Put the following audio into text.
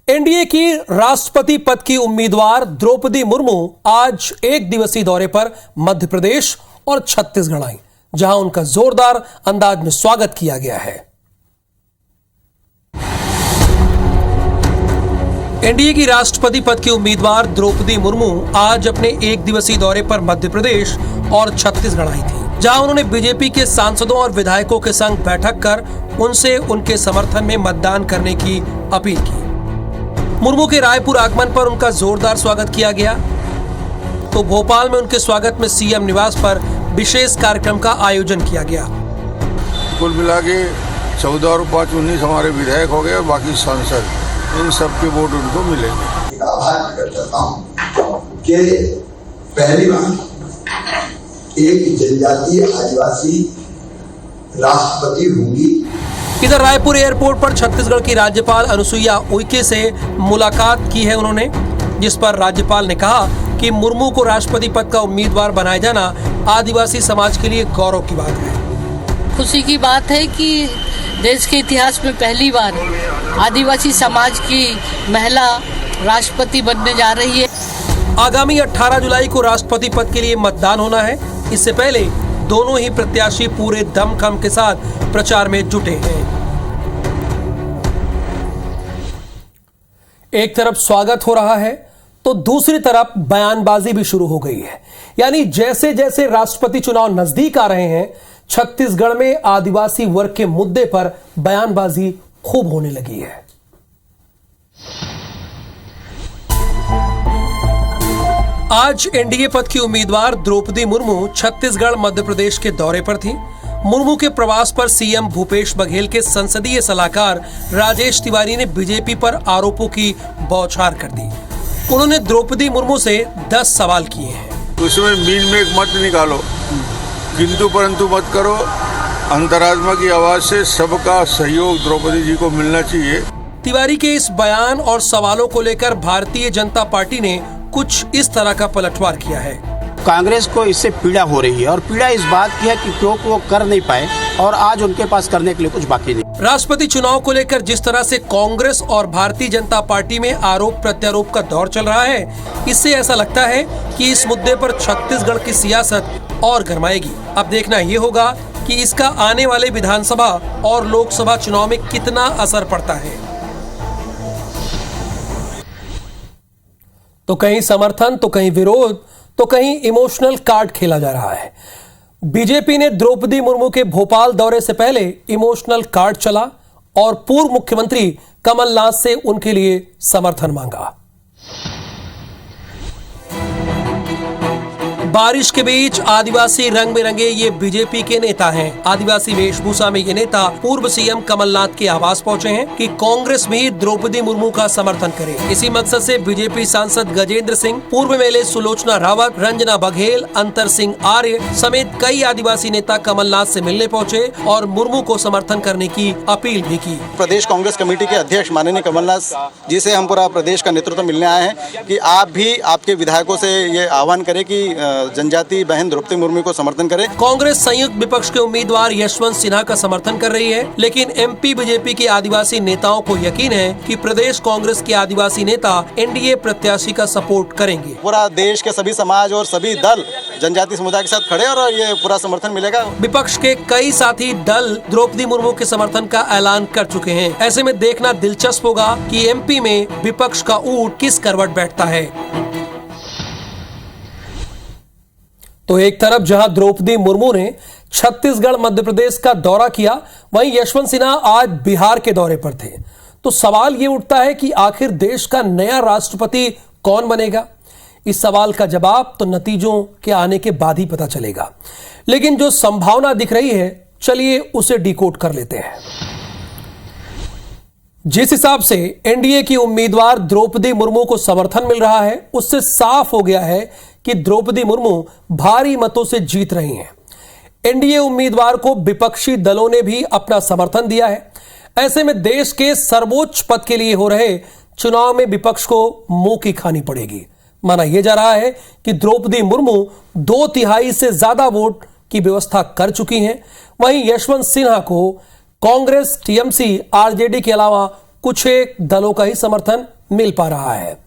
NDA की राष्ट्रपति पद की उम्मीदवार द्रौपदी मुर्मू आज एक दिवसीय दौरे पर मध्य प्रदेश और छत्तीसगढ़ आई, जहां उनका जोरदार अंदाज में स्वागत किया गया है। एनडीए की राष्ट्रपति पद की उम्मीदवार द्रौपदी मुर्मू आज अपने एक दिवसीय दौरे पर मध्य प्रदेश और छत्तीसगढ़ आई थी, जहां उन्होंने बीजेपी के सांसदों और विधायकों के संग बैठक कर उनसे उनके समर्थन में मतदान करने की अपील की। मुर्मू के रायपुर आगमन पर उनका जोरदार स्वागत किया गया, तो भोपाल में उनके स्वागत में सीएम निवास पर विशेष कार्यक्रम का आयोजन किया गया। कुल मिला के 14 और 5 19 हमारे विधायक हो गए और बाकी सांसद, इन सब के वोट उनको मिलेंगे। आभार प्रकट करता हूं कि पहली बार एक जनजातीय आदिवासी राष्ट्रपति होंगी। इधर रायपुर एयरपोर्ट पर छत्तीसगढ़ की राज्यपाल अनुसुईया उइके से मुलाकात की है उन्होंने, जिस पर राज्यपाल ने कहा कि मुर्मू को राष्ट्रपति पद का उम्मीदवार बनाया जाना आदिवासी समाज के लिए गौरव की बात है। खुशी की बात है कि देश के इतिहास में पहली बार आदिवासी समाज की महिला राष्ट्रपति बनने जा रही है। आगामी 18 जुलाई को राष्ट्रपति पद के लिए मतदान होना है। इससे पहले दोनों ही प्रत्याशी पूरे दमखम के साथ प्रचार में जुटे हैं। एक तरफ स्वागत हो रहा है तो दूसरी तरफ बयानबाजी भी शुरू हो गई है। यानी जैसे जैसे राष्ट्रपति चुनाव नजदीक आ रहे हैं, छत्तीसगढ़ में आदिवासी वर्ग के मुद्दे पर बयानबाजी खूब होने लगी है। आज एनडीए पद की उम्मीदवार द्रौपदी मुर्मू छत्तीसगढ़ मध्य प्रदेश के दौरे पर थी। मुर्मू के प्रवास पर सीएम भूपेश बघेल के संसदीय सलाहकार राजेश तिवारी ने बीजेपी पर आरोपों की बौछार कर दी। उन्होंने द्रौपदी मुर्मू से 10 सवाल किए हैं। उसमें मीन में मत निकालो, किंतु परंतु मत करो। अंतरात्मा की आवाज से सबका सहयोग द्रौपदी जी को मिलना चाहिए। तिवारी के इस बयान और सवालों को लेकर भारतीय जनता पार्टी ने कुछ इस तरह का पलटवार किया है। कांग्रेस को इससे पीड़ा हो रही है और पीड़ा इस बात की है कि क्योंकि वो कर नहीं पाए और आज उनके पास करने के लिए कुछ बाकी नहीं। राष्ट्रपति चुनाव को लेकर जिस तरह से कांग्रेस और भारतीय जनता पार्टी में आरोप प्रत्यारोप का दौर चल रहा है, इससे ऐसा लगता है कि इस मुद्दे पर छत्तीसगढ़ की सियासत और गरमाएगी। अब देखना ये होगा कि इसका आने वाले विधानसभा और लोकसभा चुनाव में कितना असर पड़ता है। तो कहीं समर्थन, तो कहीं विरोध, तो कहीं इमोशनल कार्ड खेला जा रहा है। बीजेपी ने द्रौपदी मुर्मू के भोपाल दौरे से पहले इमोशनल कार्ड चला और पूर्व मुख्यमंत्री कमलनाथ से उनके लिए समर्थन मांगा। बारिश के बीच आदिवासी रंग में रंगे ये बीजेपी के नेता हैं। आदिवासी वेशभूषा में ये नेता पूर्व सीएम कमलनाथ के आवास पहुंचे हैं कि कांग्रेस भी द्रौपदी मुर्मू का समर्थन करे। इसी मकसद से बीजेपी सांसद गजेंद्र सिंह, पूर्व एमएलए सुलोचना रावत, रंजना बघेल, अंतर सिंह आर्य समेत कई आदिवासी नेता कमलनाथ से मिलने पहुंचे और मुर्मू को समर्थन करने की अपील भी की। प्रदेश कांग्रेस कमेटी के अध्यक्ष माननीय कमलनाथ जी से हम पूरा प्रदेश का नेतृत्व मिलने आए हैं कि आप भी आपके विधायकों से ये आह्वान करें कि जनजाति बहन द्रौपदी मुर्मू को समर्थन करें। कांग्रेस संयुक्त विपक्ष के उम्मीदवार यशवंत सिन्हा का समर्थन कर रही है, लेकिन एमपी बीजेपी के आदिवासी नेताओं को यकीन है कि प्रदेश कांग्रेस के आदिवासी नेता एनडीए प्रत्याशी का सपोर्ट करेंगे। पूरा देश के सभी समाज और सभी दल जनजाति समुदाय के साथ खड़े और ये पूरा समर्थन मिलेगा। विपक्ष के कई साथी दल द्रौपदी मुर्मू के समर्थन का ऐलान कर चुके हैं। ऐसे में देखना दिलचस्प होगा कि एमपी में विपक्ष का ऊंट किस करवट बैठता है। तो एक तरफ जहां द्रौपदी मुर्मू ने छत्तीसगढ़ मध्य प्रदेश का दौरा किया, वहीं यशवंत सिन्हा आज बिहार के दौरे पर थे। तो सवाल यह उठता है कि आखिर देश का नया राष्ट्रपति कौन बनेगा? इस सवाल का जवाब तो नतीजों के आने के बाद ही पता चलेगा, लेकिन जो संभावना दिख रही है, चलिए उसे डिकोड कर लेते हैं। जिस हिसाब से एनडीए की उम्मीदवार द्रौपदी मुर्मू को समर्थन मिल रहा है, उससे साफ हो गया है कि द्रौपदी मुर्मू भारी मतों से जीत रही हैं। एनडीए उम्मीदवार को विपक्षी दलों ने भी अपना समर्थन दिया है। ऐसे में देश के सर्वोच्च पद के लिए हो रहे चुनाव में विपक्ष को मुंह की खानी पड़ेगी। माना यह जा रहा है कि द्रौपदी मुर्मू 2/3 से ज्यादा वोट की व्यवस्था कर चुकी हैं। वहीं यशवंत सिन्हा को कांग्रेस, टीएमसी, आरजेडी के अलावा कुछ एक दलों का ही समर्थन मिल पा रहा है।